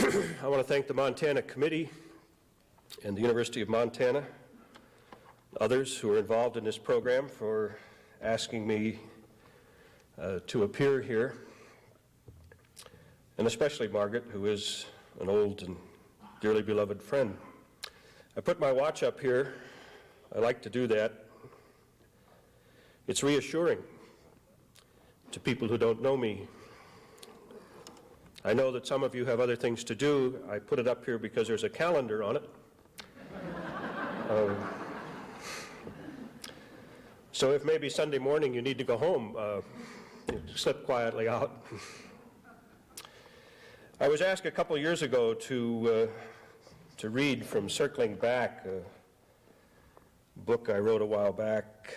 I want to thank the Montana Committee and the University of Montana, others who are involved in this program, for asking me to appear here, and especially Margaret, who is an old and dearly beloved friend. I put my watch up here. I like to do that. It's reassuring to people who don't know me. I know that some of you have other things to do. I put it up here because there's a calendar on it. So if maybe Sunday morning you need to go home, slip quietly out. I was asked a couple years ago to read from Circling Back, a book I wrote a while back.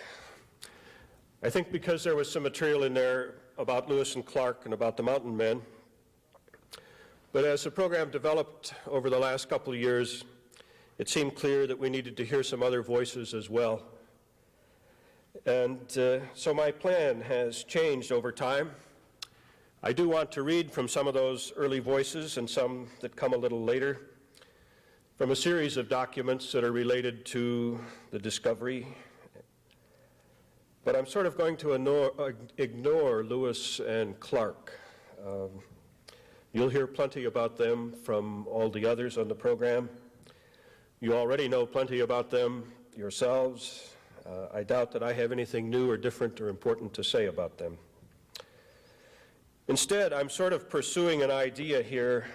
I think because there was some material in there about Lewis and Clark and about the mountain men. But as the program developed over the last couple of years, it seemed clear that we needed to hear some other voices as well. And so my plan has changed over time. I do want to read from some of those early voices and some that come a little later, from a series of documents that are related to the discovery. But I'm sort of going to ignore Lewis and Clark. You'll hear plenty about them from all the others on the program. You already know plenty about them yourselves. I doubt that I have anything new or different or important to say about them. Instead, I'm sort of pursuing an idea here.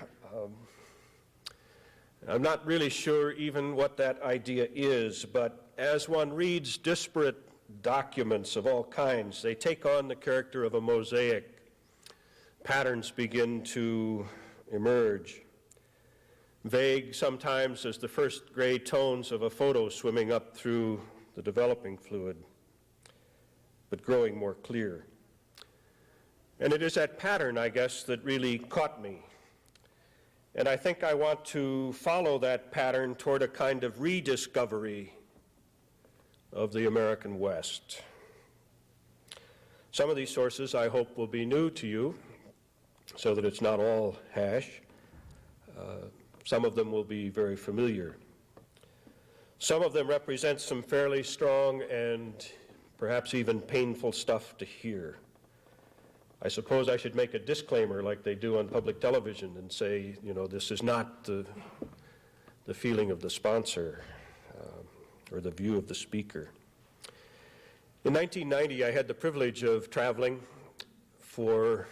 I'm not really sure even what that idea is, but as one reads disparate documents of all kinds, they take on the character of a mosaic. Patterns begin to emerge, vague sometimes as the first gray tones of a photo swimming up through the developing fluid, but growing more clear. And it is that pattern, I guess, that really caught me. And I think I want to follow that pattern toward a kind of rediscovery of the American West. Some of these sources, I hope, will be new to you, so that it's not all hash. Some of them will be very familiar. Some of them represent some fairly strong and perhaps even painful stuff to hear. I suppose I should make a disclaimer like they do on public television and say, you know, this is not the feeling of the sponsor or the view of the speaker. In 1990, I had the privilege of traveling for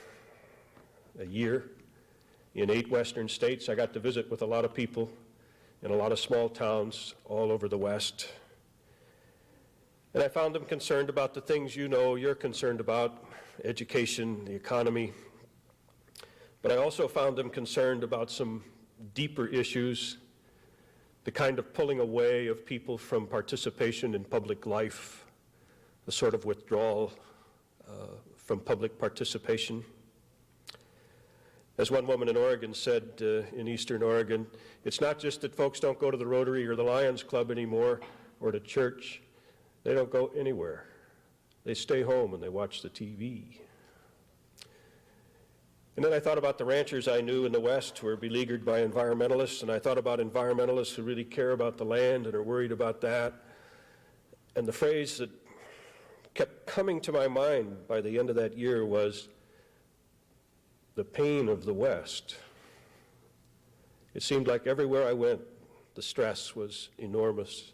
a year in 8 western states. I got to visit with a lot of people in a lot of small towns all over the West. And I found them concerned about the things you know you're concerned about, education, the economy. But I also found them concerned about some deeper issues, the kind of pulling away of people from participation in public life, the sort of withdrawal from public participation. As one woman in Oregon said, in Eastern Oregon, it's not just that folks don't go to the Rotary or the Lions Club anymore or to church. They don't go anywhere. They stay home and they watch the TV. And then I thought about the ranchers I knew in the West who were beleaguered by environmentalists, and I thought about environmentalists who really care about the land and are worried about that. And the phrase that kept coming to my mind by the end of that year was the pain of the West. It seemed like everywhere I went, the stress was enormous.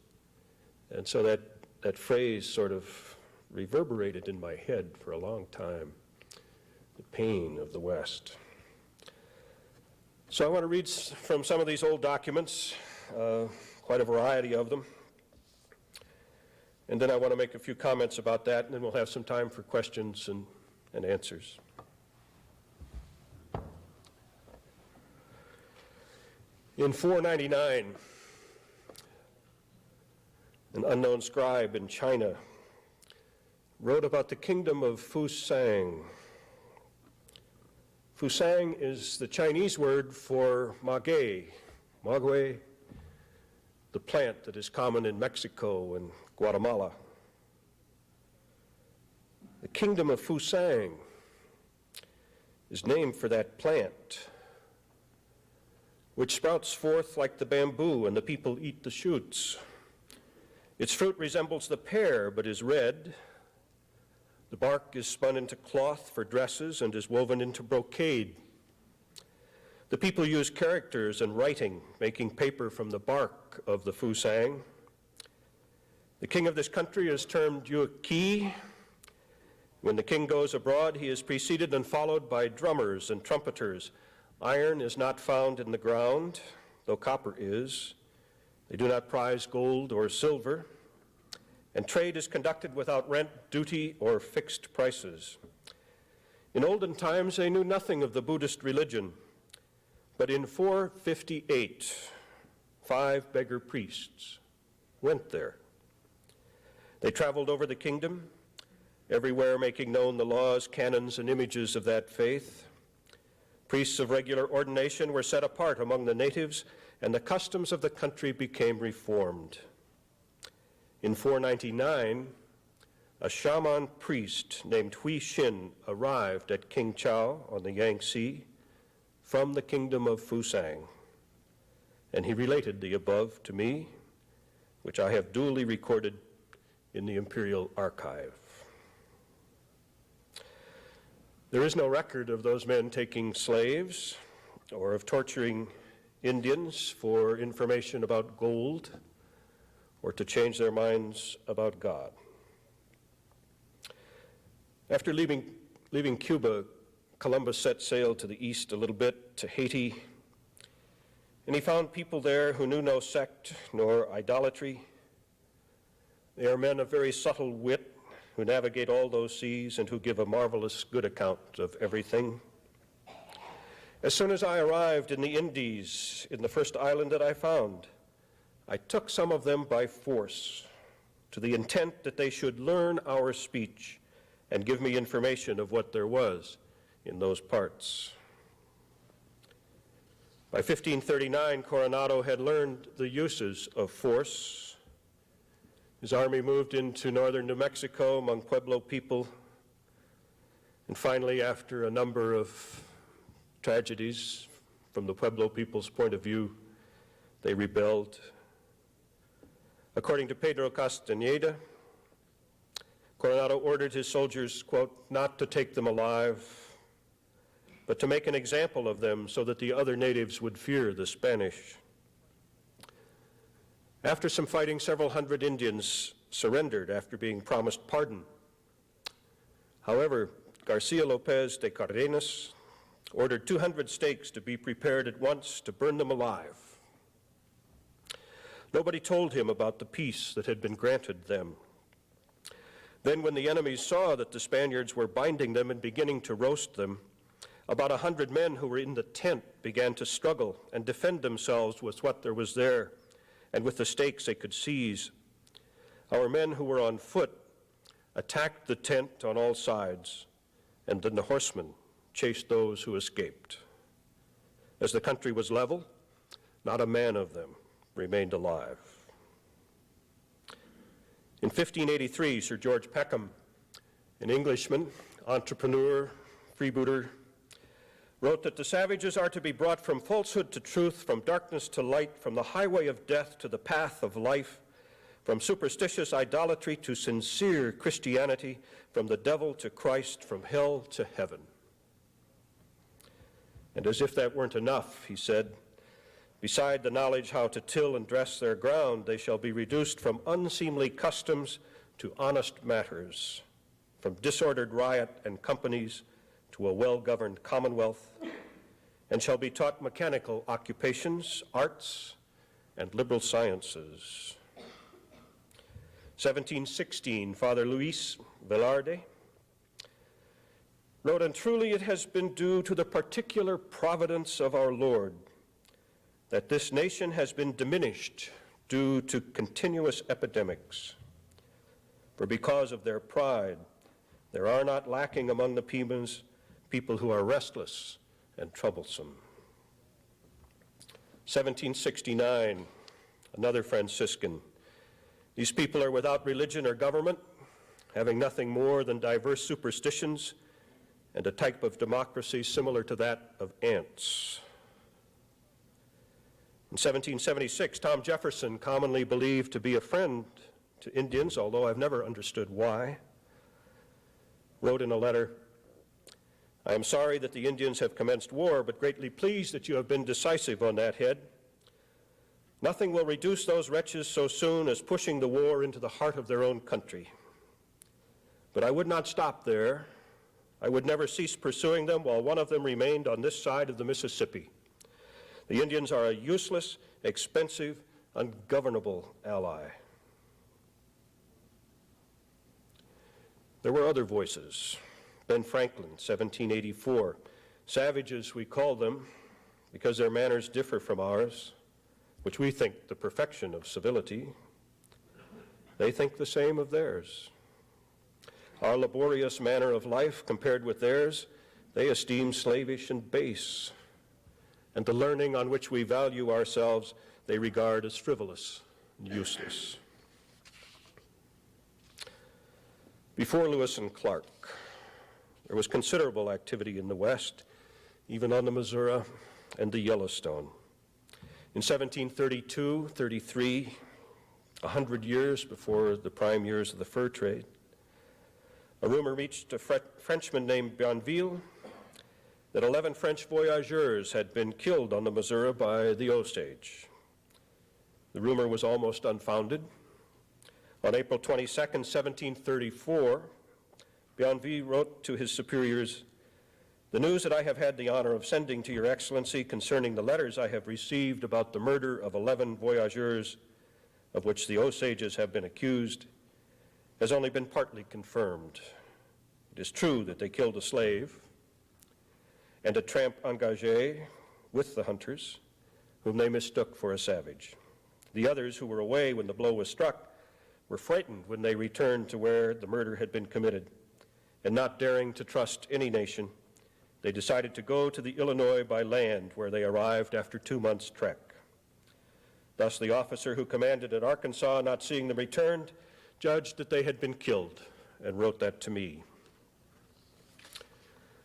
And so that phrase sort of reverberated in my head for a long time, the pain of the West. So I want to read from some of these old documents, quite a variety of them. And then I want to make a few comments about that, and then we'll have some time for questions and answers. In 499, an unknown scribe in China wrote about the kingdom of Fusang. Fusang is the Chinese word for maguey, the plant that is common in Mexico and Guatemala. The kingdom of Fusang is named for that plant. which sprouts forth like the bamboo, and the people eat the shoots. Its fruit resembles the pear, but is red. The bark is spun into cloth for dresses and is woven into brocade. The people use characters and writing, making paper from the bark of the fusang. The king of this country is termed Yuki. When the king goes abroad, he is preceded and followed by drummers and trumpeters. Iron is not found in the ground, though copper is. They do not prize gold or silver. And trade is conducted without rent, duty, or fixed prices. In olden times, they knew nothing of the Buddhist religion. But in 458, 5 beggar priests went there. They traveled over the kingdom, everywhere making known the laws, canons, and images of that faith. Priests of regular ordination were set apart among the natives, and the customs of the country became reformed. In 499, a shaman priest named Hui Xin arrived at King Chao on the Yangtze from the kingdom of Fusang, and he related the above to me, which I have duly recorded in the Imperial Archive. There is no record of those men taking slaves or of torturing Indians for information about gold or to change their minds about God. After leaving Cuba, Columbus set sail to the east a little bit to Haiti, and he found people there who knew no sect nor idolatry. They are men of very subtle wit who navigate all those seas and who give a marvelous good account of everything. As soon as I arrived in the Indies, in the first island that I found, I took some of them by force, to the intent that they should learn our speech and give me information of what there was in those parts. By 1539, Coronado had learned the uses of force. His army moved into northern New Mexico among Pueblo people, and finally, after a number of tragedies from the Pueblo people's point of view, they rebelled. According to Pedro Castañeda, Coronado ordered his soldiers, quote, not to take them alive, but to make an example of them so that the other natives would fear the Spanish. After some fighting, several hundred Indians surrendered after being promised pardon. However, Garcia Lopez de Cardenas ordered 200 stakes to be prepared at once to burn them alive. Nobody told him about the peace that had been granted them. Then when the enemies saw that the Spaniards were binding them and beginning to roast them, about 100 men who were in the tent began to struggle and defend themselves with what there was there and with the stakes they could seize. Our men who were on foot attacked the tent on all sides, and then the horsemen chased those who escaped. As the country was level, not a man of them remained alive. In 1583, Sir George Peckham, an Englishman, entrepreneur, freebooter, wrote that the savages are to be brought from falsehood to truth, from darkness to light, from the highway of death to the path of life, from superstitious idolatry to sincere Christianity, from the devil to Christ, from hell to heaven. And as if that weren't enough, he said, beside the knowledge how to till and dress their ground, they shall be reduced from unseemly customs to honest matters, from disordered riot and companies to a well-governed commonwealth, and shall be taught mechanical occupations, arts, and liberal sciences. 1716, Father Luis Velarde wrote, and truly it has been due to the particular providence of our Lord that this nation has been diminished due to continuous epidemics. For because of their pride, there are not lacking among the Pimans people who are restless and troublesome. 1769, another Franciscan. These people are without religion or government, having nothing more than diverse superstitions and a type of democracy similar to that of ants. In 1776, Tom Jefferson, commonly believed to be a friend to Indians, although I've never understood why, wrote in a letter, "I am sorry that the Indians have commenced war, but greatly pleased that you have been decisive on that head. Nothing will reduce those wretches so soon as pushing the war into the heart of their own country. But I would not stop there. I would never cease pursuing them while one of them remained on this side of the Mississippi. The Indians are a useless, expensive, ungovernable ally." There were other voices. Ben Franklin, 1784. "Savages we call them because their manners differ from ours, which we think the perfection of civility. They think the same of theirs. Our laborious manner of life compared with theirs, they esteem slavish and base, and the learning on which we value ourselves they regard as frivolous and useless." Before Lewis and Clark, there was considerable activity in the West, even on the Missouri and the Yellowstone. In 1732-33, 100 years before the prime years of the fur trade, a rumor reached a Frenchman named Bienville that 11 French voyageurs had been killed on the Missouri by the Osage. The rumor was almost unfounded. On April 22, 1734, Bienville wrote to his superiors, "The news that I have had the honor of sending to your Excellency concerning the letters I have received about the murder of 11 voyageurs, of which the Osages have been accused, has only been partly confirmed. It is true that they killed a slave and a tramp engagé with the hunters, whom they mistook for a savage. The others who were away when the blow was struck were frightened when they returned to where the murder had been committed, and not daring to trust any nation, they decided to go to the Illinois by land, where they arrived after 2 months' trek. Thus the officer who commanded at Arkansas, not seeing them returned, judged that they had been killed, and wrote that to me."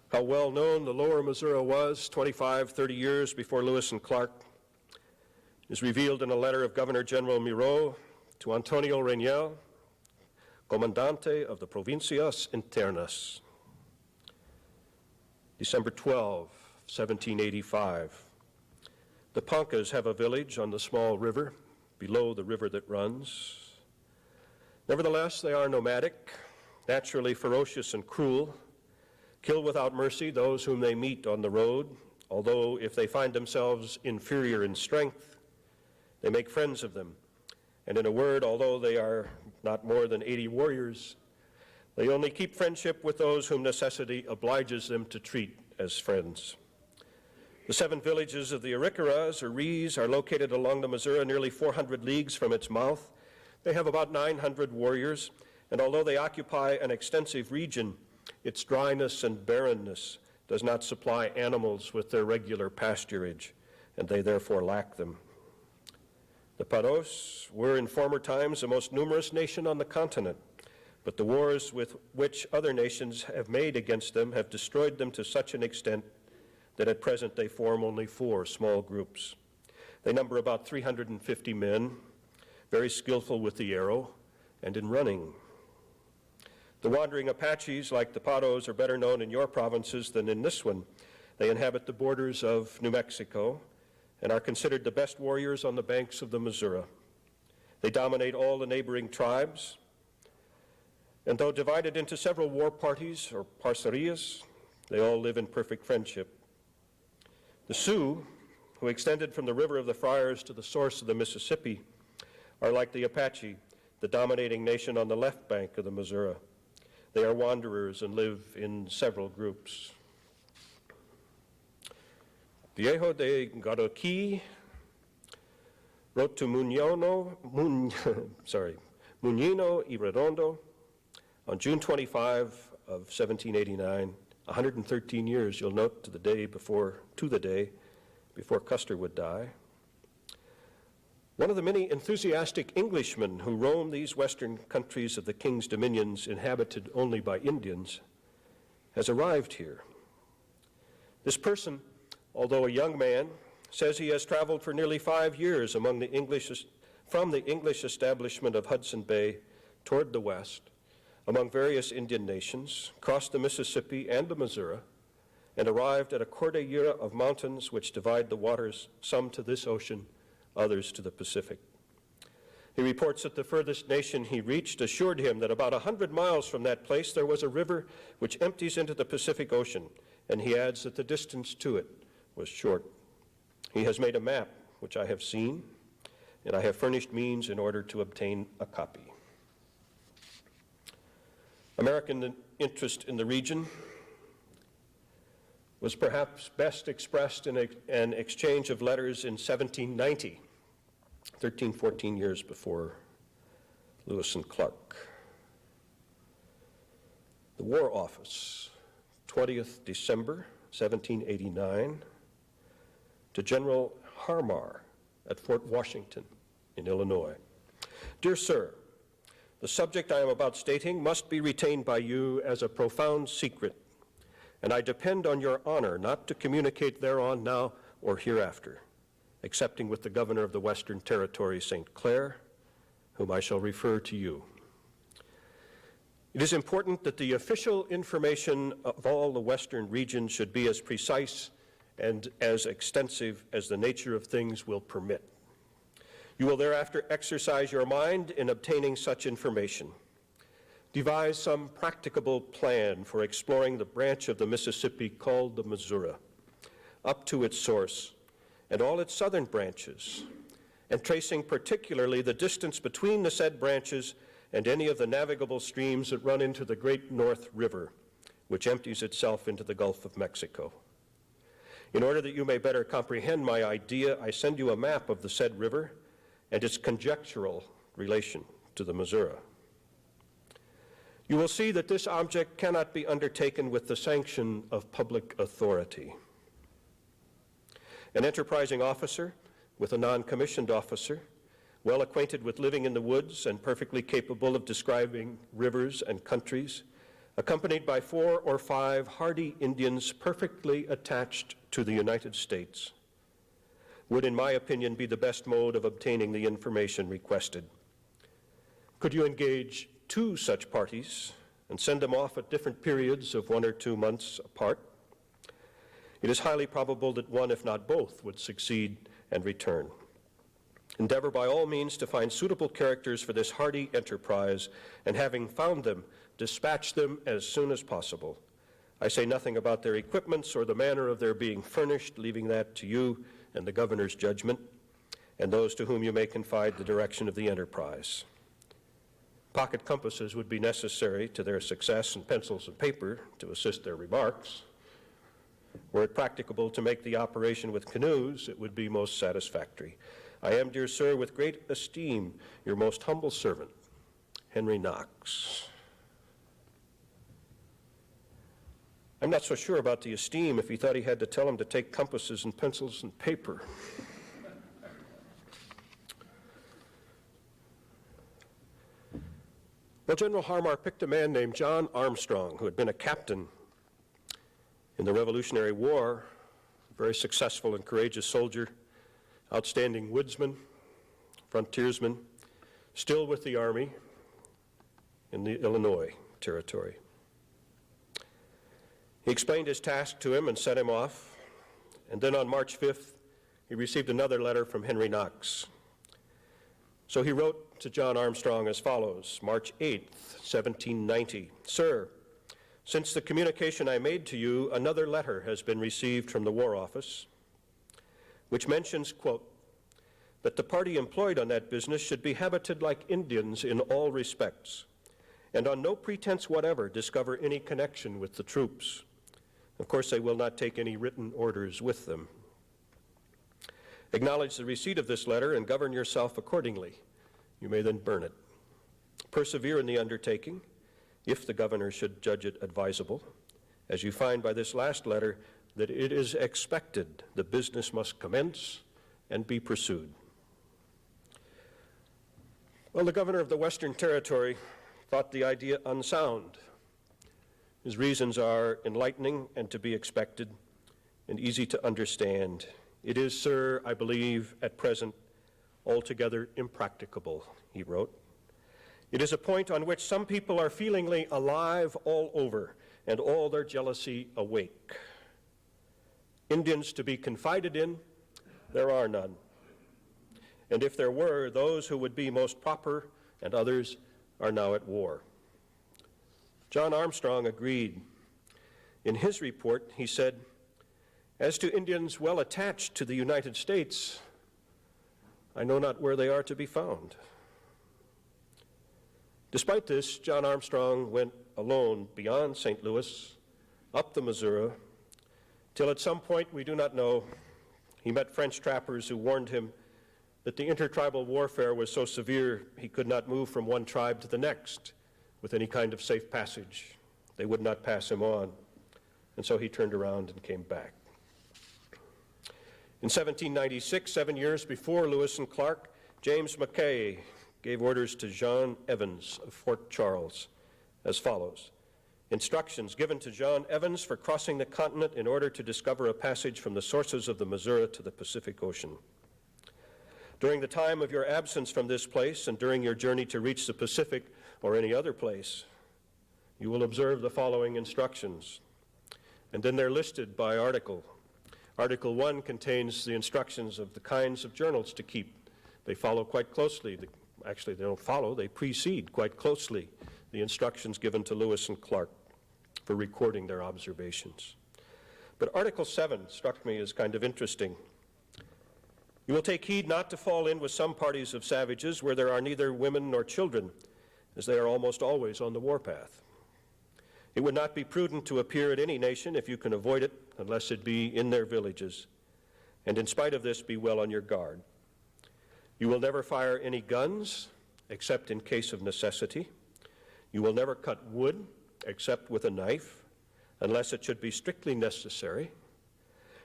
How well known the lower Missouri was 25, 30 years before Lewis and Clark is revealed in a letter of Governor General Miro to Antonio Rangel, Comandante of the Provincias Internas. December 12, 1785. "The Poncas have a village on the small river, below the river that runs. Nevertheless, they are nomadic, naturally ferocious and cruel, kill without mercy those whom they meet on the road, although if they find themselves inferior in strength, they make friends of them. And in a word, although they are not more than 80 warriors, they only keep friendship with those whom necessity obliges them to treat as friends. The 7 villages of the Arikaras, or Rees, are located along the Missouri nearly 400 leagues from its mouth. They have about 900 warriors, and although they occupy an extensive region, its dryness and barrenness does not supply animals with their regular pasturage, and they therefore lack them. The Paros were in former times the most numerous nation on the continent, but the wars with which other nations have made against them have destroyed them to such an extent that at present they form only 4 small groups. They number about 350 men, very skillful with the arrow and in running. The wandering Apaches, like the Paros, are better known in your provinces than in this one. They inhabit the borders of New Mexico and are considered the best warriors on the banks of the Missouri. They dominate all the neighboring tribes, and though divided into several war parties or parcerias, they all live in perfect friendship. The Sioux, who extended from the River of the Friars to the source of the Mississippi, are like the Apache, the dominating nation on the left bank of the Missouri. They are wanderers and live in several groups. Viejo de Garoqui wrote to Muñino y Redondo on June 25 of 1789, 113 years, you'll note, to the day before Custer would die. One of the many enthusiastic Englishmen who roam these western countries of the King's dominions inhabited only by Indians has arrived here. This person, although a young man, says he has traveled for nearly 5 years from the English establishment of Hudson Bay toward the west, among various Indian nations, crossed the Mississippi and the Missouri, and arrived at a cordillera of mountains which divide the waters, some to this ocean, others to the Pacific. He reports that the furthest nation he reached assured him that about 100 miles from that place there was a river which empties into the Pacific Ocean, and he adds that the distance to it was short. He has made a map, which I have seen, and I have furnished means in order to obtain a copy. American interest in the region was perhaps best expressed in an exchange of letters in 1790, 14 years before Lewis and Clark. The War Office, 20th December, 1789, to General Harmar at Fort Washington in Illinois. Dear Sir, the subject I am about stating must be retained by you as a profound secret, and I depend on your honor not to communicate thereon now or hereafter, excepting with the Governor of the Western Territory, St. Clair, whom I shall refer to you. It is important that the official information of all the Western region should be as precise and as extensive as the nature of things will permit. You will thereafter exercise your mind in obtaining such information. Devise some practicable plan for exploring the branch of the Mississippi called the Missouri, up to its source and all its southern branches, and tracing particularly the distance between the said branches and any of the navigable streams that run into the Great North River, which empties itself into the Gulf of Mexico. In order that you may better comprehend my idea, I send you a map of the said river and its conjectural relation to the Missouri. You will see that this object cannot be undertaken with the sanction of public authority. An enterprising officer with a non-commissioned officer, well acquainted with living in the woods and perfectly capable of describing rivers and countries, accompanied by 4 or 5 hardy Indians perfectly attached to the United States, would, in my opinion, be the best mode of obtaining the information requested. Could you engage 2 such parties and send them off at different periods of 1 or 2 months apart? It is highly probable that one, if not both, would succeed and return. Endeavor by all means to find suitable characters for this hardy enterprise, and having found them, dispatch them as soon as possible. I say nothing about their equipments or the manner of their being furnished, leaving that to you and the governor's judgment, and those to whom you may confide the direction of the enterprise. Pocket compasses would be necessary to their success, and pencils and paper to assist their remarks. Were it practicable to make the operation with canoes, it would be most satisfactory. I am, dear sir, with great esteem, your most humble servant, Henry Knox. I'm not so sure about the esteem if he thought he had to tell him to take compasses and pencils and paper. Well, General Harmar picked a man named John Armstrong, who had been a captain in the Revolutionary War, a very successful and courageous soldier, outstanding woodsman, frontiersman, still with the Army in the Illinois Territory. He explained his task to him and sent him off, and then on March 5th, he received another letter from Henry Knox. So he wrote to John Armstrong as follows, March 8th, 1790, Sir, since the communication I made to you, another letter has been received from the War Office, which mentions, quote, that the party employed on that business should be habited like Indians in all respects, and on no pretense whatever discover any connection with the troops. Of course, they will not take any written orders with them. Acknowledge the receipt of this letter and govern yourself accordingly. You may then burn it. Persevere in the undertaking, if the governor should judge it advisable, as you find by this last letter that it is expected the business must commence and be pursued. Well, the governor of the Western Territory thought the idea unsound. His reasons are enlightening and to be expected and easy to understand "It is, sir, I believe, at present altogether impracticable," he wrote. "It is a point on which some people are feelingly alive all over, and all their jealousy awake. Indians to be confided in, there are none. And if there were, those who would be most proper and others are now at war." John Armstrong agreed. In his report, he said, "As to Indians well attached to the United States, I know not where they are to be found." Despite this, John Armstrong went alone beyond St. Louis, up the Missouri, till at some point, we do not know, he met French trappers who warned him that the intertribal warfare was so severe he could not move from one tribe to the next with any kind of safe passage. They would not pass him on, and so he turned around and came back. In 1796, 7 years before Lewis and Clark, James Mackay gave orders to John Evans of Fort Charles as follows: "Instructions given to John Evans for crossing the continent in order to discover a passage from the sources of the Missouri to the Pacific Ocean. During the time of your absence from this place and during your journey to reach the Pacific or any other place, you will observe the following instructions." And then they're listed by article. Article 1 contains the instructions of the kinds of journals to keep. They follow quite closely. Actually, they don't follow, they precede quite closely the instructions given to Lewis and Clark for recording their observations. But Article 7 struck me as kind of interesting. "You will take heed not to fall in with some parties of savages where there are neither women nor children, as they are almost always on the warpath. It would not be prudent to appear at any nation if you can avoid it, unless it be in their villages. And in spite of this, be well on your guard. You will never fire any guns, except in case of necessity. You will never cut wood, except with a knife, unless it should be strictly necessary.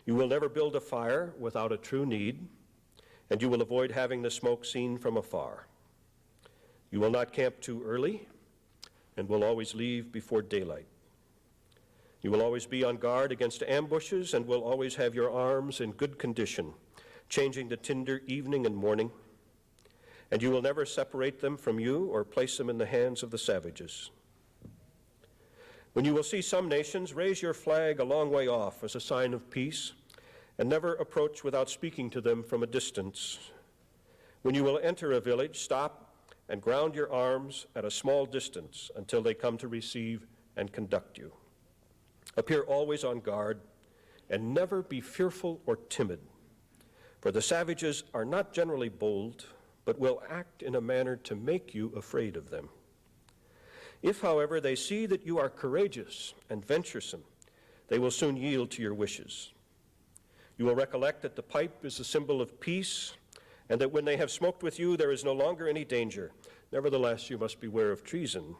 You will never build a fire without a true need, and you will avoid having the smoke seen from afar. You will not camp too early, and will always leave before daylight. You will always be on guard against ambushes and will always have your arms in good condition, changing the tinder evening and morning. And you will never separate them from you or place them in the hands of the savages. When you will see some nations, raise your flag a long way off as a sign of peace, and never approach without speaking to them from a distance. When you will enter a village, stop and ground your arms at a small distance until they come to receive and conduct you. Appear always on guard, and never be fearful or timid, for the savages are not generally bold, but will act in a manner to make you afraid of them. If, however, they see that you are courageous and venturesome, they will soon yield to your wishes. You will recollect that the pipe is a symbol of peace, and that when they have smoked with you, there is no longer any danger. Nevertheless, you must beware of treason.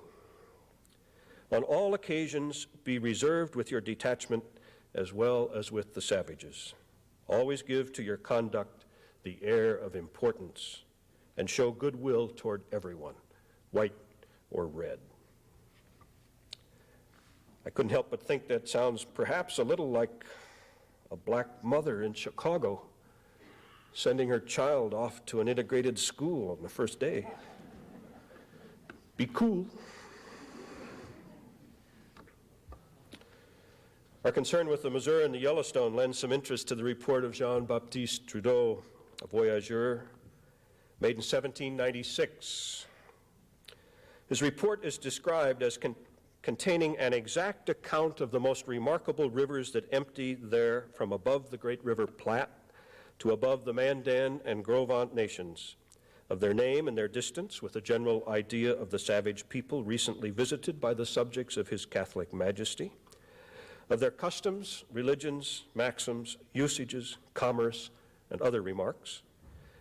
On all occasions, be reserved with your detachment as well as with the savages. Always give to your conduct the air of importance, and show goodwill toward everyone, white or red." I couldn't help but think that sounds perhaps a little like a black mother in Chicago sending her child off to an integrated school on the first day. Be cool. Our concern with the Missouri and the Yellowstone lends some interest to the report of Jean-Baptiste Trudeau, a voyageur, made in 1796. His report is described as containing an exact account of the most remarkable rivers that empty there from above the great river Platte to above the Mandan and Gros Ventre nations, of their name and their distance, with a general idea of the savage people recently visited by the subjects of His Catholic Majesty, of their customs, religions, maxims, usages, commerce, and other remarks,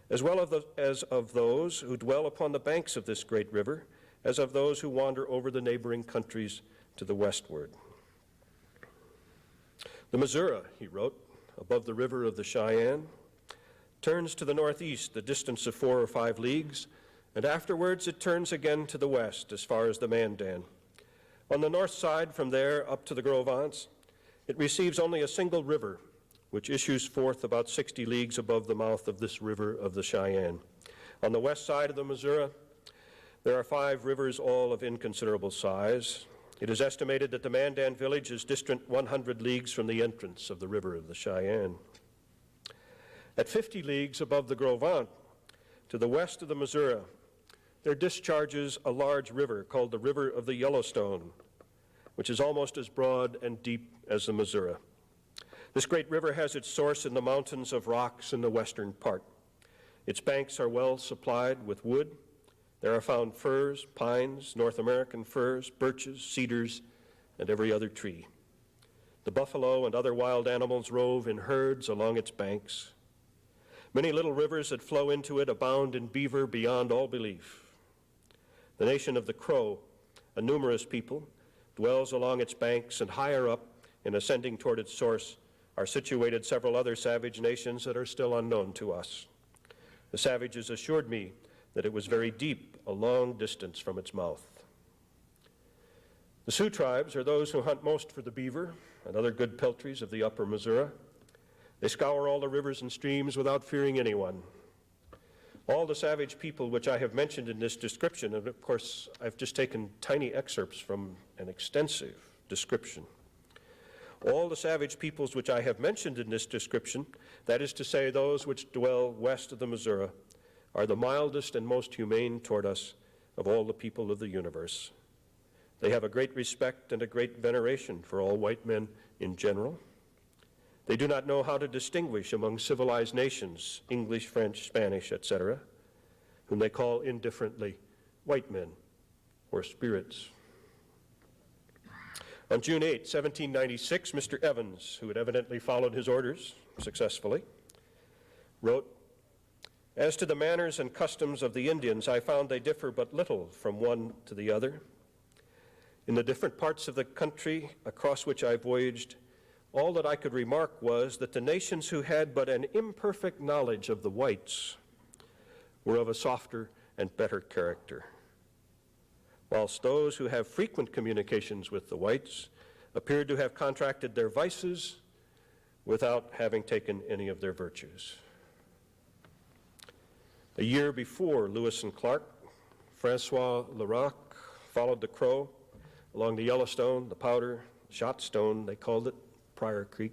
as well as of those who dwell upon the banks of this great river, as of those who wander over the neighboring countries to the westward. The Missouri, he wrote, above the river of the Cheyenne, turns to the northeast the distance of 4 or 5 leagues, and afterwards it turns again to the west as far as the Mandan. On the north side, from there up to the Gros Ventre, it receives only a single river, which issues forth about 60 leagues above the mouth of this river of the Cheyenne. On the west side of the Missouri, there are 5 rivers, all of inconsiderable size. It is estimated that the Mandan village is distant 100 leagues from the entrance of the river of the Cheyenne. At 50 leagues above the Gros Ventre, to the west of the Missouri, there discharges a large river called the River of the Yellowstone, which is almost as broad and deep as the Missouri. This great river has its source in the mountains of rocks in the western part. Its banks are well supplied with wood. There are found firs, pines, North American firs, birches, cedars, and every other tree. The buffalo and other wild animals rove in herds along its banks. Many little rivers that flow into it abound in beaver beyond all belief. The nation of the Crow, a numerous people, dwells along its banks, and higher up, in ascending toward its source, are situated several other savage nations that are still unknown to us. The savages assured me that it was very deep, a long distance from its mouth. The Sioux tribes are those who hunt most for the beaver and other good peltries of the upper Missouri. They scour all the rivers and streams without fearing anyone. All the savage people which I have mentioned in this description, and of course I've just taken tiny excerpts from an extensive description. All the savage peoples which I have mentioned in this description, that is to say those which dwell west of the Missouri, are the mildest and most humane toward us of all the people of the universe. They have a great respect and a great veneration for all white men in general. They do not know how to distinguish among civilized nations, English, French, Spanish, etc., whom they call indifferently white men or spirits. On June 8, 1796, Mr. Evans, who had evidently followed his orders successfully, wrote, "As to the manners and customs of the Indians, I found they differ but little from one to the other. In the different parts of the country across which I voyaged, all that I could remark was that the nations who had but an imperfect knowledge of the whites were of a softer and better character, whilst those who have frequent communications with the whites appeared to have contracted their vices without having taken any of their virtues." A year before Lewis and Clark, Francois Leroux followed the Crow along the Yellowstone, the Powder, Shot Stone, they called it, Pryor Creek.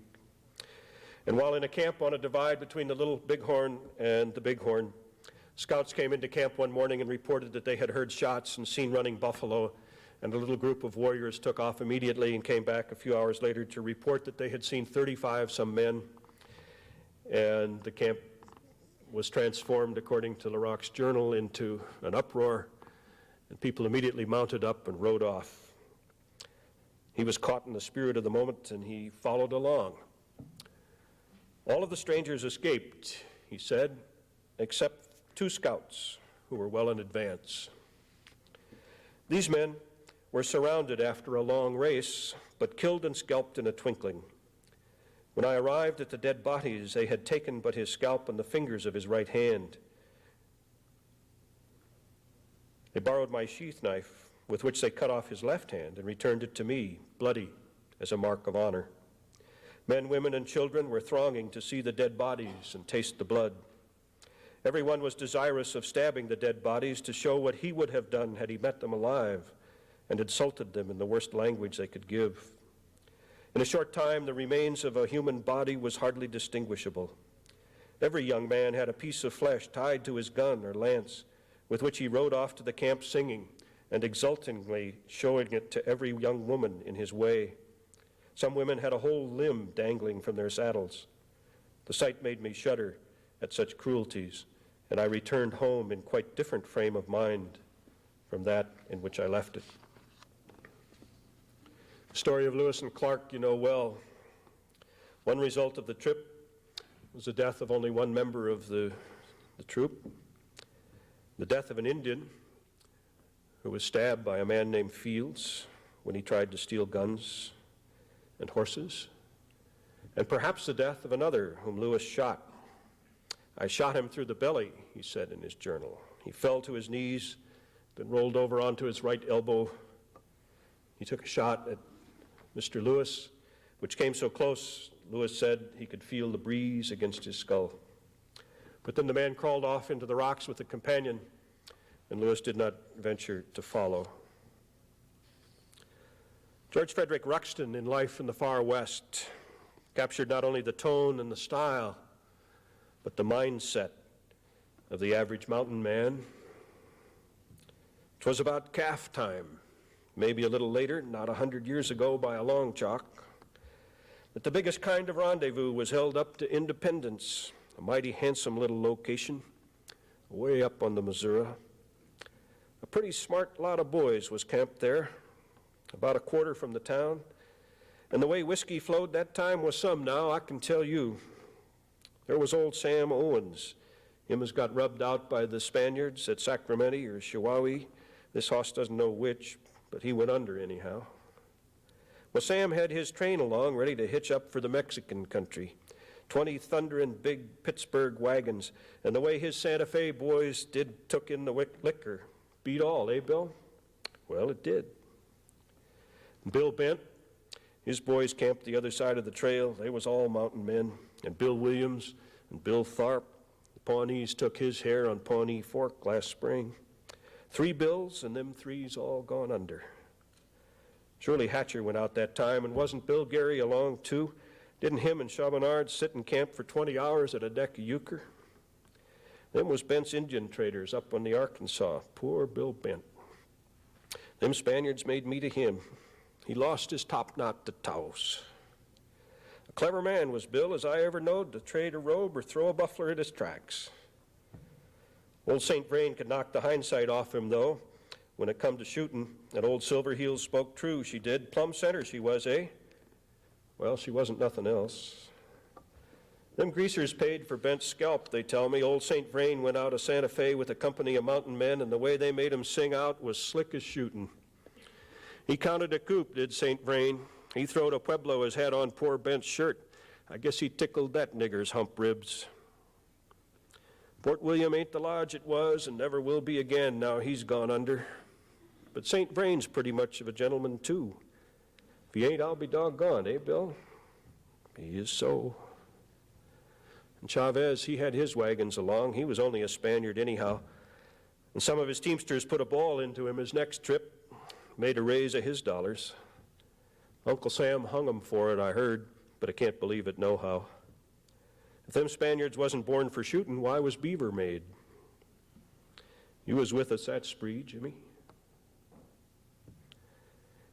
And while in a camp on a divide between the Little Bighorn and the Bighorn, scouts came into camp one morning and reported that they had heard shots and seen running buffalo, and a little group of warriors took off immediately and came back a few hours later to report that they had seen 35 some men, and the camp was transformed, according to Leroux's journal, into an uproar, and people immediately mounted up and rode off. He was caught in the spirit of the moment, and he followed along. All of the strangers escaped, he said, except 2 scouts who were well in advance. These men were surrounded after a long race, but killed and scalped in a twinkling. When I arrived at the dead bodies, they had taken but his scalp and the fingers of his right hand. They borrowed my sheath knife, with which they cut off his left hand and returned it to me, bloody, as a mark of honor. Men, women, and children were thronging to see the dead bodies and taste the blood. Everyone was desirous of stabbing the dead bodies to show what he would have done had he met them alive and insulted them in the worst language they could give. In a short time, the remains of a human body was hardly distinguishable. Every young man had a piece of flesh tied to his gun or lance, with which he rode off to the camp singing and exultingly showing it to every young woman in his way. Some women had a whole limb dangling from their saddles. The sight made me shudder at such cruelties, and I returned home in quite different frame of mind from that in which I left it. The story of Lewis and Clark you know well. One result of the trip was the death of only one member of the troop, the death of an Indian who was stabbed by a man named Fields when he tried to steal guns and horses, and perhaps the death of another whom Lewis shot. "I shot him through the belly," he said in his journal. "He fell to his knees, then rolled over onto his right elbow. He took a shot at Mr. Lewis, which came so close, Lewis said he could feel the breeze against his skull. But then the man crawled off into the rocks with a companion, and Lewis did not venture to follow. George Frederick Ruxton, in Life in the Far West, captured not only the tone and the style, but the mindset of the average mountain man. 'Twas about calf time, maybe a little later, not 100 years ago by a long chalk, that the biggest kind of rendezvous was held up to Independence, a mighty handsome little location, way up on the Missouri. A pretty smart lot of boys was camped there, about a quarter from the town, and the way whiskey flowed that time was some now, I can tell you. There was old Sam Owens, him as got rubbed out by the Spaniards at Sacramento or Chihuahua. This hoss doesn't know which, but he went under anyhow. Well, Sam had his train along, ready to hitch up for the Mexican country. 20 thundering big Pittsburgh wagons, and the way his Santa Fe boys took in the liquor beat all, eh, Bill? Well, it did. Bill Bent, his boys camped the other side of the trail. They was all mountain men. And Bill Williams and Bill Tharp, the Pawnees took his hair on Pawnee Fork last spring. 3 Bills, and them 3's all gone under. Shirley Hatcher went out that time, and wasn't Bill Gary along too? Didn't him and Chaminade sit in camp for 20 hours at a deck of euchre? Them was Bent's Indian traders up on the Arkansas. Poor Bill Bent. Them Spaniards made meat of him. He lost his top knot to Taos. A clever man was Bill, as I ever knowed, to trade a robe or throw a buffler at his tracks. Old St. Vrain could knock the hindsight off him, though, when it come to shooting. And old Silverheels spoke true, she did. Plumb center she was, eh? Well, she wasn't nothing else. Them greasers paid for Bent's scalp, they tell me. Old St. Vrain went out of Santa Fe with a company of mountain men, and the way they made him sing out was slick as shooting. He counted a coup, did St. Vrain. He throwed a Pueblo his hat on poor Bent's shirt. I guess he tickled that nigger's hump ribs. Fort William ain't the lodge it was and never will be again now he's gone under. But St. Vrain's pretty much of a gentleman, too. If he ain't, I'll be doggone, eh, Bill? He is so. And Chavez, he had his wagons along. He was only a Spaniard anyhow. And some of his teamsters put a ball into him his next trip, made a raise of his dollars. Uncle Sam hung him for it, I heard, but I can't believe it nohow. If them Spaniards wasn't born for shooting, why was beaver made? You was with us that spree, Jimmy.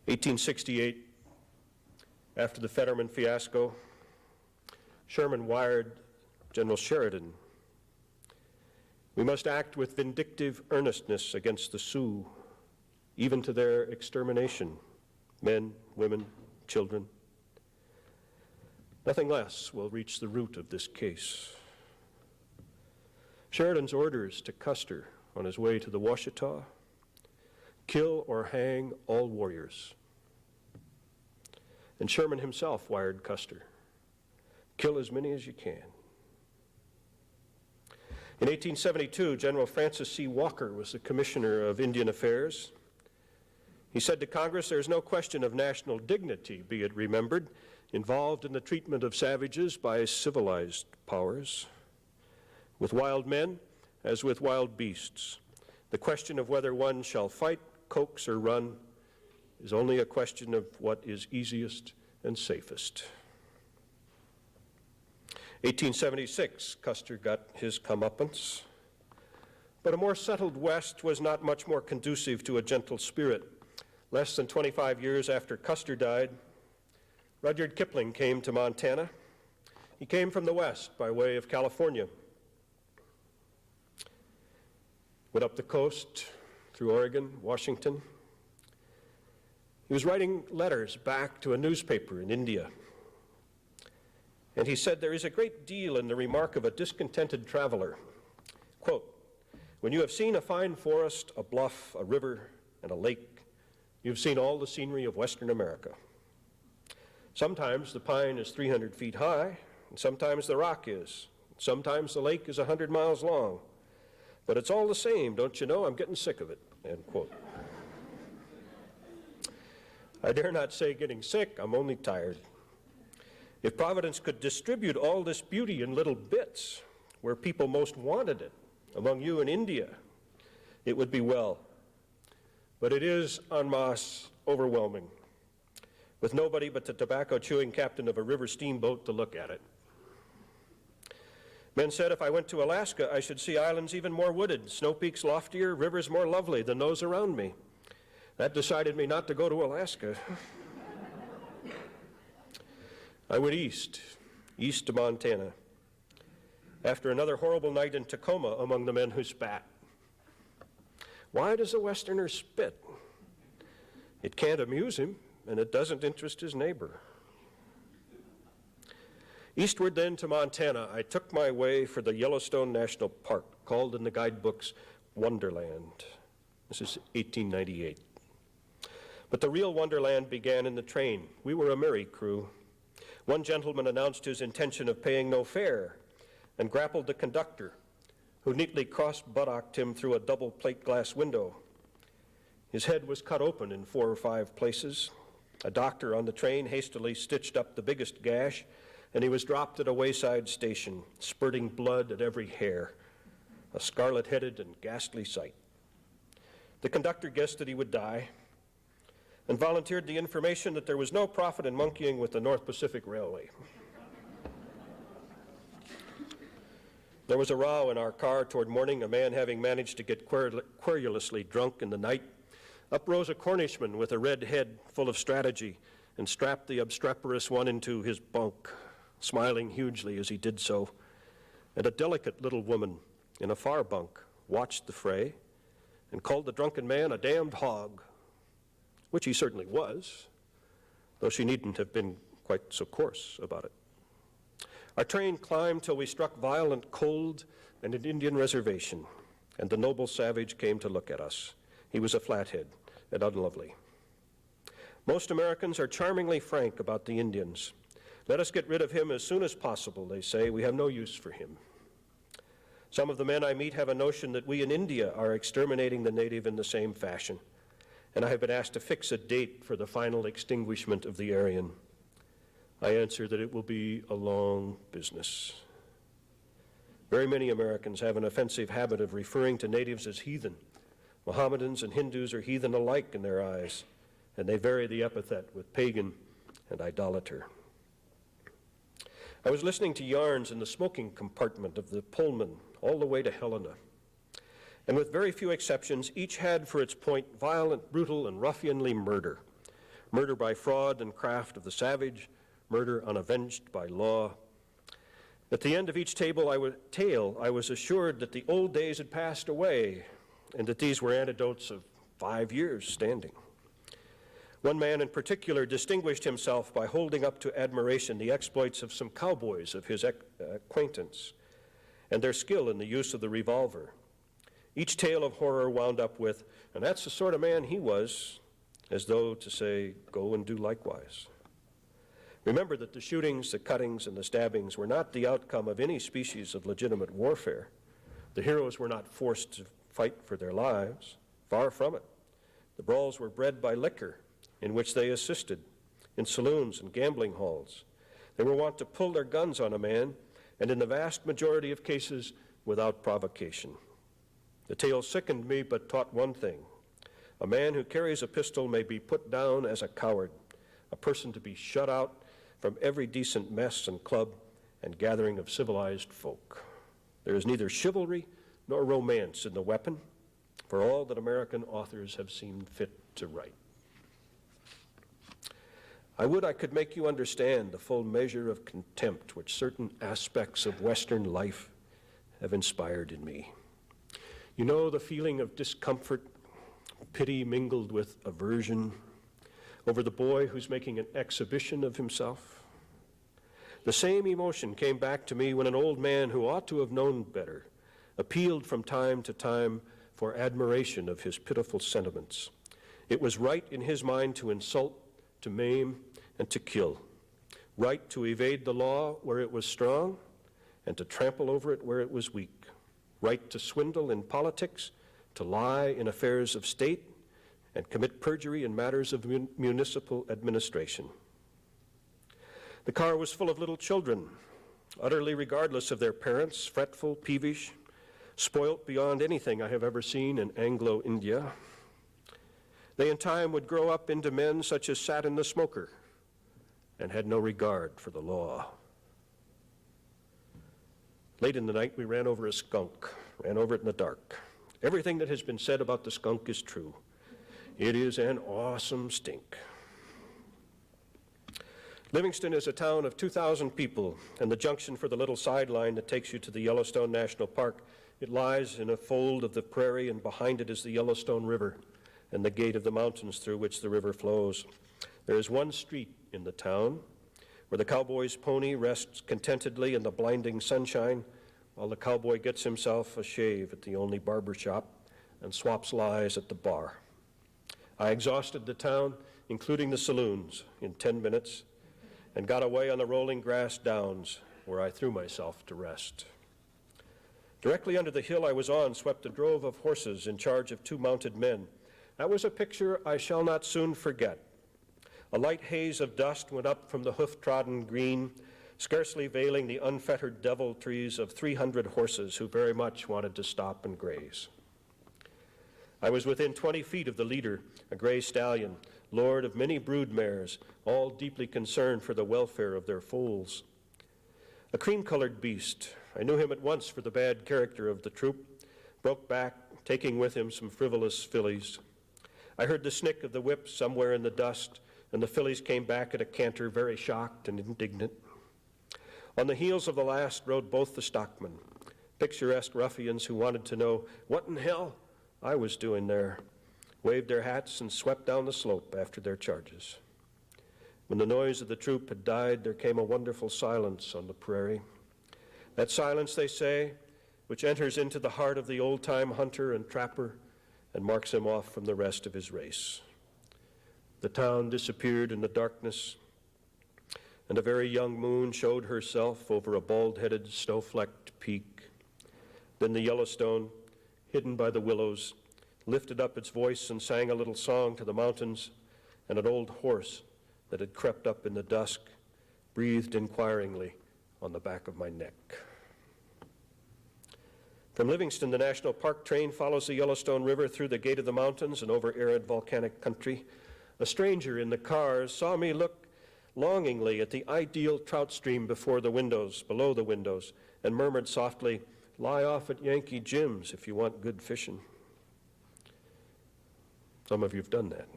1868, after the Fetterman fiasco, Sherman wired General Sheridan, "We must act with vindictive earnestness against the Sioux, even to their extermination, men, women, children. Nothing less will reach the root of this case." Sheridan's orders to Custer on his way to the Washita: kill or hang all warriors. And Sherman himself wired Custer: kill as many as you can. In 1872, General Francis C. Walker was the Commissioner of Indian Affairs. He said to Congress, "There is no question of national dignity, be it remembered, involved in the treatment of savages by civilized powers. With wild men, as with wild beasts, the question of whether one shall fight, coax, or run is only a question of what is easiest and safest." 1876, Custer got his comeuppance. But a more settled West was not much more conducive to a gentle spirit. Less than 25 years after Custer died, Rudyard Kipling came to Montana. He came from the West by way of California. Went up the coast through Oregon, Washington. He was writing letters back to a newspaper in India. And he said, "There is a great deal in the remark of a discontented traveler. Quote, when you have seen a fine forest, a bluff, a river, and a lake, you've seen all the scenery of Western America. Sometimes the pine is 300 feet high, and sometimes the rock is. Sometimes the lake is 100 miles long. But it's all the same, don't you know? I'm getting sick of it," end quote. I dare not say getting sick, I'm only tired. If Providence could distribute all this beauty in little bits where people most wanted it, among you in India, it would be well. But it is en masse overwhelming, with nobody but the tobacco-chewing captain of a river steamboat to look at it. Men said if I went to Alaska, I should see islands even more wooded, snow peaks loftier, rivers more lovely than those around me. That decided me not to go to Alaska. I went east to Montana, after another horrible night in Tacoma among the men who spat. Why does a Westerner spit? It can't amuse him, and it doesn't interest his neighbor. Eastward then to Montana, I took my way for the Yellowstone National Park, called in the guidebooks Wonderland. This is 1898. But the real wonderland began in the train. We were a merry crew. One gentleman announced his intention of paying no fare and grappled the conductor, who neatly cross-buttocked him through a double plate glass window. His head was cut open in 4 or 5 places. A doctor on the train hastily stitched up the biggest gash, and he was dropped at a wayside station, spurting blood at every hair, a scarlet-headed and ghastly sight. The conductor guessed that he would die and volunteered the information that there was no profit in monkeying with the North Pacific Railway. There was a row in our car toward morning, a man having managed to get querulously drunk in the night. Up rose a Cornishman with a red head full of strategy and strapped the obstreperous one into his bunk, smiling hugely as he did so. And a delicate little woman in a far bunk watched the fray and called the drunken man a damned hog, which he certainly was, though she needn't have been quite so coarse about it. Our train climbed till we struck violent cold and an Indian reservation, and the noble savage came to look at us. He was a flathead and unlovely. Most Americans are charmingly frank about the Indians. Let us get rid of him as soon as possible, they say. We have no use for him. Some of the men I meet have a notion that we in India are exterminating the native in the same fashion, and I have been asked to fix a date for the final extinguishment of the Aryan. I answer that it will be a long business. Very many Americans have an offensive habit of referring to natives as heathen. Mohammedans and Hindus are heathen alike in their eyes, and they vary the epithet with pagan and idolater. I was listening to yarns in the smoking compartment of the Pullman all the way to Helena, and with very few exceptions, each had for its point violent, brutal, and ruffianly murder. Murder by fraud and craft of the savage, murder unavenged by law. At the end of each tale, I was assured that the old days had passed away, and that these were anecdotes of 5 years standing. One man in particular distinguished himself by holding up to admiration the exploits of some cowboys of his acquaintance and their skill in the use of the revolver. Each tale of horror wound up with, "And that's the sort of man he was," as though to say, "Go and do likewise." Remember that the shootings, the cuttings, and the stabbings were not the outcome of any species of legitimate warfare. The heroes were not forced to fight for their lives. Far from it. The brawls were bred by liquor, in which they assisted, in saloons and gambling halls. They were wont to pull their guns on a man, and in the vast majority of cases, without provocation. The tale sickened me, but taught one thing. A man who carries a pistol may be put down as a coward, a person to be shut out from every decent mess and club and gathering of civilized folk. There is neither chivalry nor romance in the weapon, for all that American authors have seen fit to write. I would I could make you understand the full measure of contempt which certain aspects of Western life have inspired in me. You know the feeling of discomfort, pity mingled with aversion over the boy who's making an exhibition of himself? The same emotion came back to me when an old man who ought to have known better appealed from time to time for admiration of his pitiful sentiments. It was right in his mind to insult, to maim, and to kill, right to evade the law where it was strong and to trample over it where it was weak, right to swindle in politics, to lie in affairs of state, and commit perjury in matters of municipal administration. The car was full of little children, utterly regardless of their parents, fretful, peevish, spoilt beyond anything I have ever seen in Anglo-India. They in time would grow up into men such as sat in the smoker and had no regard for the law. Late in the night, we ran over a skunk, ran over it in the dark. Everything that has been said about the skunk is true. It is an awesome stink. Livingston is a town of 2,000 people, and the junction for the little sideline that takes you to the Yellowstone National Park. It lies in a fold of the prairie, and behind it is the Yellowstone River and the gate of the mountains through which the river flows. There is one street in the town where the cowboy's pony rests contentedly in the blinding sunshine while the cowboy gets himself a shave at the only barber shop and swaps lies at the bar. I exhausted the town, including the saloons, in 10 minutes and got away on the rolling grass downs where I threw myself to rest. Directly under the hill I was on swept a drove of horses in charge of 2 mounted men. That was a picture I shall not soon forget. A light haze of dust went up from the hoof-trodden green, scarcely veiling the unfettered deviltries of 300 horses who very much wanted to stop and graze. I was within 20 feet of the leader, a gray stallion, lord of many brood mares, all deeply concerned for the welfare of their foals. A cream-colored beast, I knew him at once for the bad character of the troop, broke back, taking with him some frivolous fillies. I heard the snick of the whip somewhere in the dust, and the fillies came back at a canter, very shocked and indignant. On the heels of the last rode both the stockmen, picturesque ruffians who wanted to know what in hell I was doing there, waved their hats and swept down the slope after their charges. When the noise of the troop had died, there came a wonderful silence on the prairie. That silence, they say, which enters into the heart of the old-time hunter and trapper and marks him off from the rest of his race. The town disappeared in the darkness, and a very young moon showed herself over a bald-headed, snow-flecked peak. Then the Yellowstone, hidden by the willows, lifted up its voice and sang a little song to the mountains, and an old horse that had crept up in the dusk breathed inquiringly on the back of my neck. From Livingston, the National Park train follows the Yellowstone River through the gate of the mountains and over arid volcanic country. A stranger in the cars saw me look longingly at the ideal trout stream below the windows, and murmured softly, "Lie off at Yankee Jim's if you want good fishing." Some of you have done that.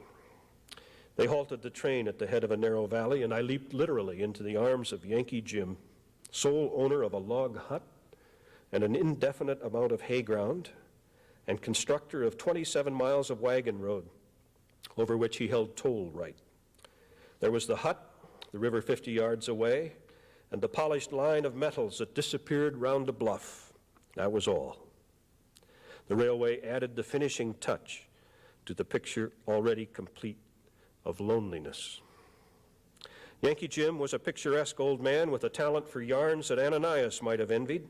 They halted the train at the head of a narrow valley, and I leaped literally into the arms of Yankee Jim, sole owner of a log hut and an indefinite amount of hay ground, and constructor of 27 miles of wagon road, over which he held toll right. There was the hut, the river 50 yards away, and the polished line of metals that disappeared round a bluff. That was all. The railway added the finishing touch to the picture already complete of loneliness. Yankee Jim was a picturesque old man with a talent for yarns that Ananias might have envied.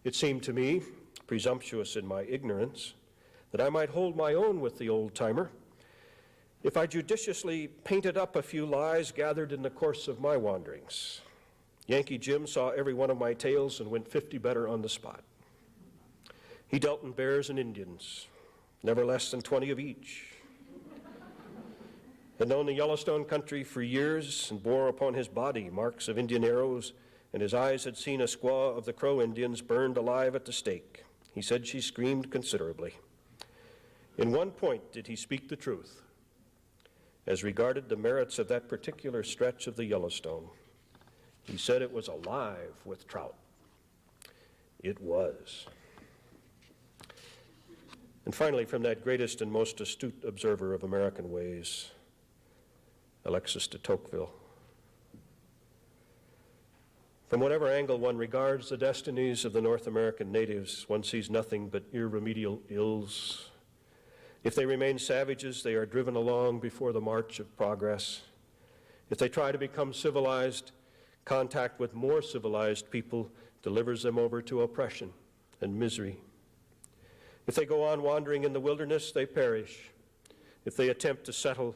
It seemed to me, presumptuous in my ignorance, that I might hold my own with the old-timer if I judiciously painted up a few lies gathered in the course of my wanderings. Yankee Jim saw every one of my tales and went 50 better on the spot. He dealt in bears and Indians, never less than 20 of each. Had known the Yellowstone country for years and bore upon his body marks of Indian arrows, and his eyes had seen a squaw of the Crow Indians burned alive at the stake. He said she screamed considerably. In one point did he speak the truth, as regarded the merits of that particular stretch of the Yellowstone. He said it was alive with trout. It was. And finally, from that greatest and most astute observer of American ways, Alexis de Tocqueville. From whatever angle one regards the destinies of the North American natives, one sees nothing but irremediable ills. If they remain savages, they are driven along before the march of progress. If they try to become civilized, contact with more civilized people delivers them over to oppression and misery. If they go on wandering in the wilderness, they perish. If they attempt to settle,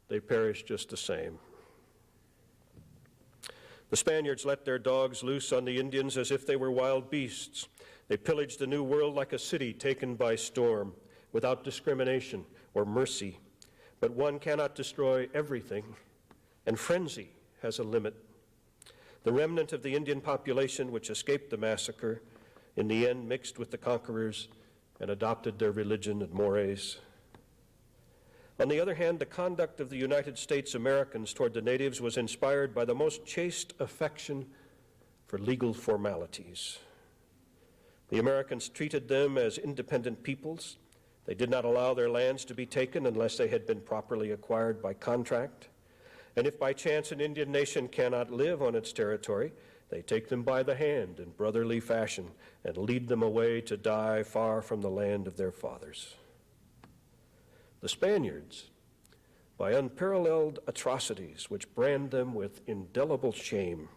they perish just the same. The Spaniards let their dogs loose on the Indians as if they were wild beasts. They pillaged the New World like a city taken by storm, without discrimination or mercy. But one cannot destroy everything, and frenzy has a limit. The remnant of the Indian population which escaped the massacre in the end mixed with the conquerors and adopted their religion and mores. On the other hand, the conduct of the United States Americans toward the natives was inspired by the most chaste affection for legal formalities. The Americans treated them as independent peoples. They did not allow their lands to be taken unless they had been properly acquired by contract. And if by chance an Indian nation cannot live on its territory, they take them by the hand in brotherly fashion and lead them away to die far from the land of their fathers. The Spaniards, by unparalleled atrocities which brand them with indelible shame,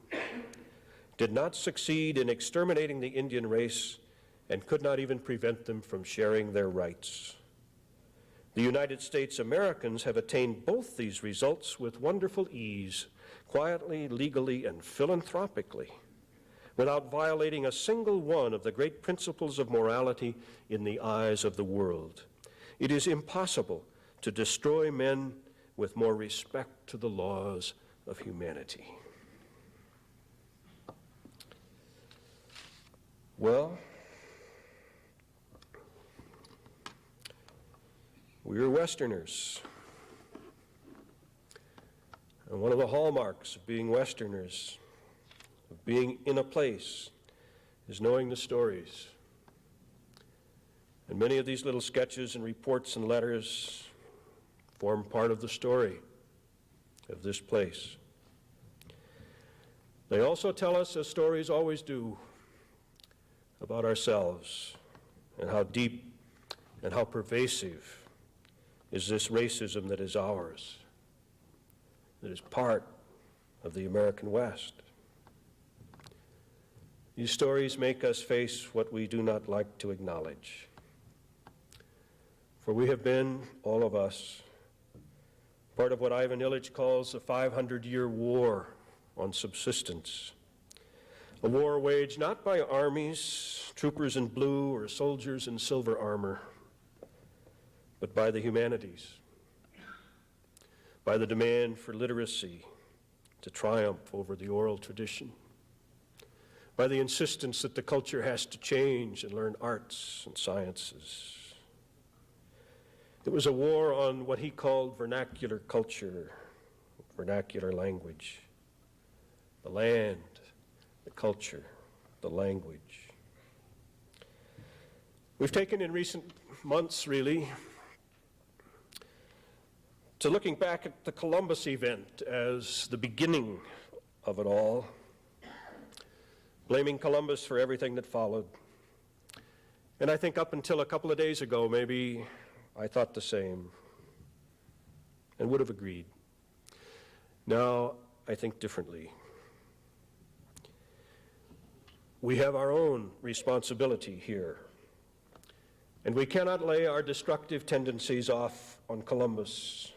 did not succeed in exterminating the Indian race and could not even prevent them from sharing their rights. The United States Americans have attained both these results with wonderful ease, quietly, legally, and philanthropically, without violating a single one of the great principles of morality in the eyes of the world. It is impossible to destroy men with more respect to the laws of humanity. Well, we are Westerners. And one of the hallmarks of being Westerners, of being in a place, is knowing the stories. And many of these little sketches and reports and letters form part of the story of this place. They also tell us, as stories always do, about ourselves and how deep and how pervasive is this racism that is ours, that is part of the American West. These stories make us face what we do not like to acknowledge. For we have been, all of us, part of what Ivan Illich calls the 500-year war on subsistence. A war waged not by armies, troopers in blue, or soldiers in silver armor, but by the humanities, by the demand for literacy to triumph over the oral tradition, by the insistence that the culture has to change and learn arts and sciences. It was a war on what he called vernacular culture, vernacular language, the land, the culture, the language. We've taken in recent months, really, to looking back at the Columbus event as the beginning of it all, blaming Columbus for everything that followed. And I think up until a couple of days ago, maybe I thought the same and would have agreed. Now, I think differently. We have our own responsibility here, and we cannot lay our destructive tendencies off on Columbus.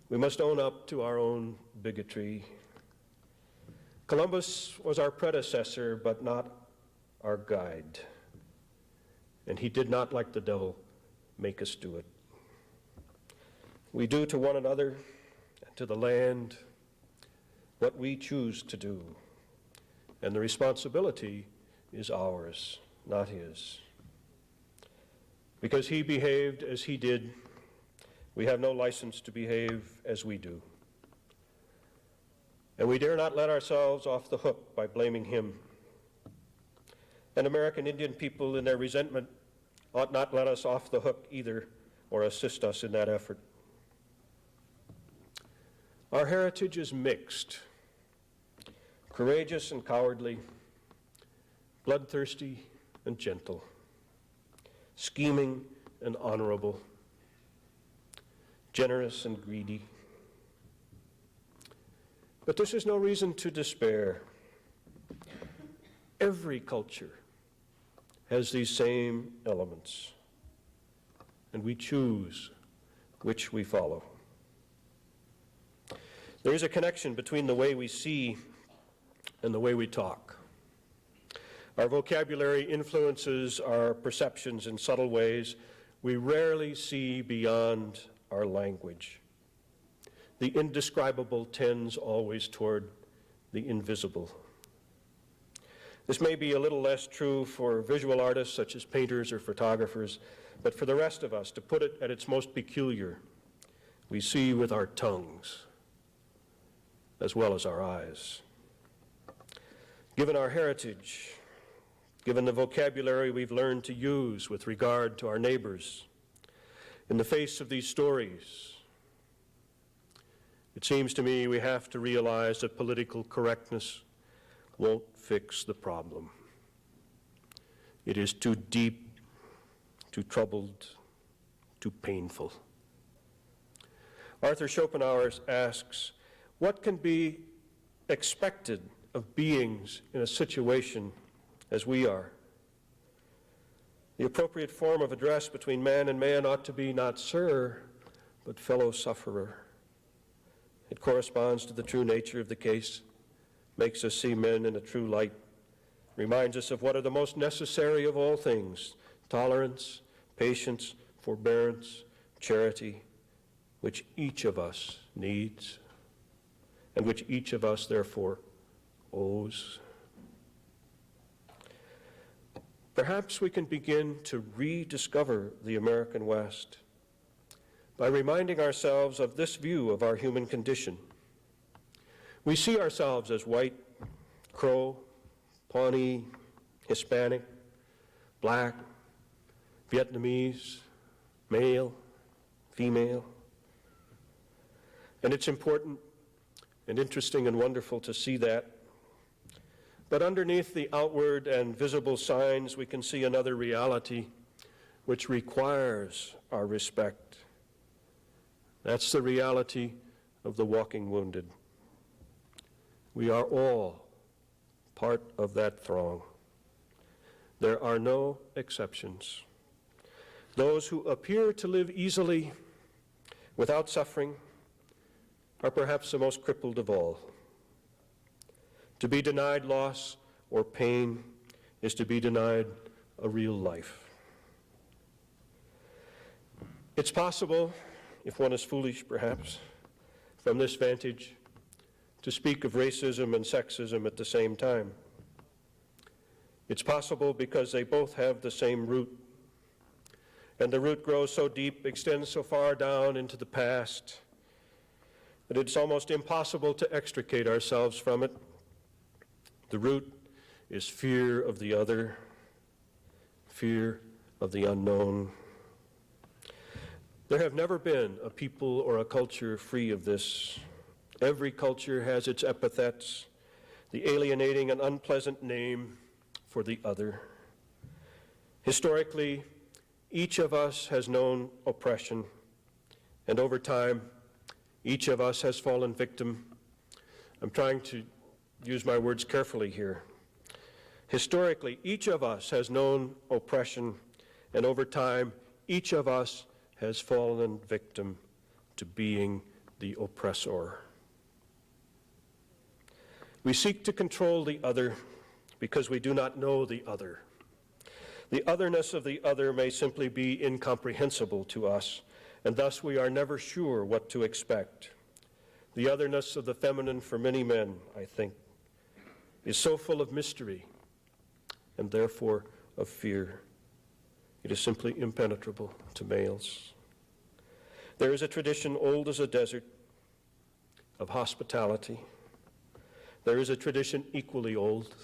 We must own up to our own bigotry. Columbus was our predecessor, but not our guide. And he did not, like the devil, make us do it. We do to one another and to the land what we choose to do. And the responsibility is ours, not his. Because he behaved as he did, we have no license to behave as we do. And we dare not let ourselves off the hook by blaming him. And American Indian people in their resentment ought not let us off the hook either, or assist us in that effort. Our heritage is mixed, courageous and cowardly, bloodthirsty and gentle, scheming and honorable, generous and greedy. But this is no reason to despair. Every culture has these same elements, and we choose which we follow. There is a connection between the way we see and the way we talk. Our vocabulary influences our perceptions in subtle ways. We rarely see beyond our language. The indescribable tends always toward the invisible. This may be a little less true for visual artists such as painters or photographers, but for the rest of us, to put it at its most peculiar, we see with our tongues as well as our eyes. Given our heritage, given the vocabulary we've learned to use with regard to our neighbors, in the face of these stories, it seems to me we have to realize that political correctness won't fix the problem. It is too deep, too troubled, too painful. Arthur Schopenhauer asks, what can be expected of beings in a situation as we are? The appropriate form of address between man and man ought to be not sir, but fellow sufferer. It corresponds to the true nature of the case, makes us see men in a true light, reminds us of what are the most necessary of all things: tolerance, patience, forbearance, charity, which each of us needs, and which each of us, therefore, owes. Perhaps we can begin to rediscover the American West by reminding ourselves of this view of our human condition. We see ourselves as white, Crow, Pawnee, Hispanic, black, Vietnamese, male, female. And it's important and interesting and wonderful to see that. But underneath the outward and visible signs, we can see another reality which requires our respect. That's the reality of the walking wounded. We are all part of that throng. There are no exceptions. Those who appear to live easily, without suffering, are perhaps the most crippled of all. To be denied loss or pain is to be denied a real life. It's possible, if one is foolish perhaps, from this vantage, to speak of racism and sexism at the same time. It's possible because they both have the same root, and the root grows so deep, extends so far down into the past, that it's almost impossible to extricate ourselves from it. The root is fear of the other, fear of the unknown. There have never been a people or a culture free of this. Every culture has its epithets, the alienating and unpleasant name for the other. Historically, each of us has known oppression, and over time, each of us has fallen victim. I'm trying to use my words carefully here. Historically, each of us has known oppression, and over time, each of us has fallen victim to being the oppressor. We seek to control the other because we do not know the other. The otherness of the other may simply be incomprehensible to us, and thus we are never sure what to expect. The otherness of the feminine for many men, I think, is so full of mystery and therefore of fear. It is simply impenetrable to males. There is a tradition old as a desert of hospitality. There is a tradition equally old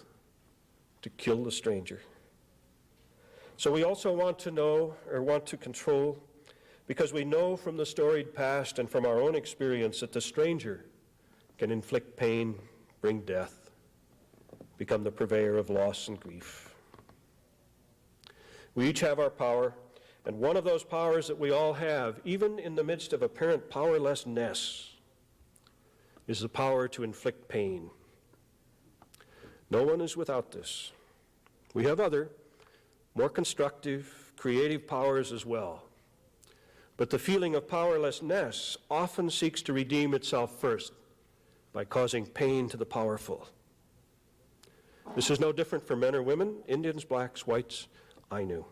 to kill the stranger. So we also want to know or want to control because we know from the storied past and from our own experience that the stranger can inflict pain, bring death, become the purveyor of loss and grief. We each have our power, and one of those powers that we all have, even in the midst of apparent powerlessness, is the power to inflict pain. No one is without this. We have other, more constructive, creative powers as well. But the feeling of powerlessness often seeks to redeem itself first by causing pain to the powerful. This is no different for men or women, Indians, blacks, whites, Ainu.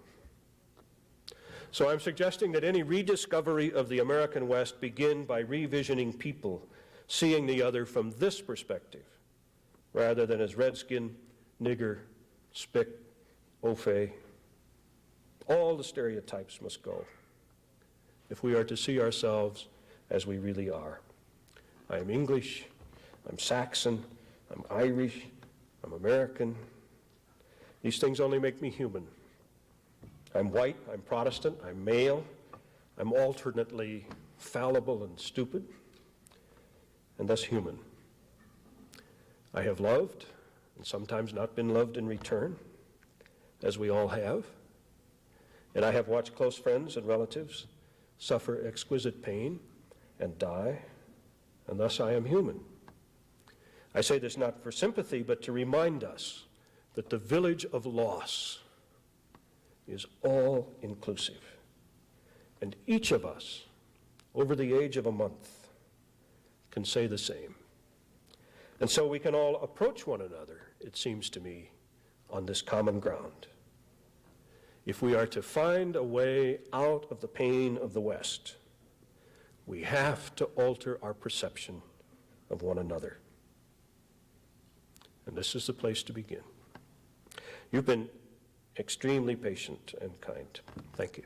So I'm suggesting that any rediscovery of the American West begin by revisioning people, seeing the other from this perspective, rather than as redskin, nigger, spick, au fait. All the stereotypes must go if we are to see ourselves as we really are. I am English, I'm Saxon, I'm Irish, I'm American. These things only make me human. I'm white, I'm Protestant, I'm male, I'm alternately fallible and stupid, and thus human. I have loved, and sometimes not been loved in return, as we all have, and I have watched close friends and relatives suffer exquisite pain and die, and thus I am human. I say this not for sympathy, but to remind us that the village of loss is all-inclusive, and each of us, over the age of a month, can say the same. And so we can all approach one another, it seems to me, on this common ground. If we are to find a way out of the pain of the West, we have to alter our perception of one another. And this is the place to begin. You've been extremely patient and kind. Thank you.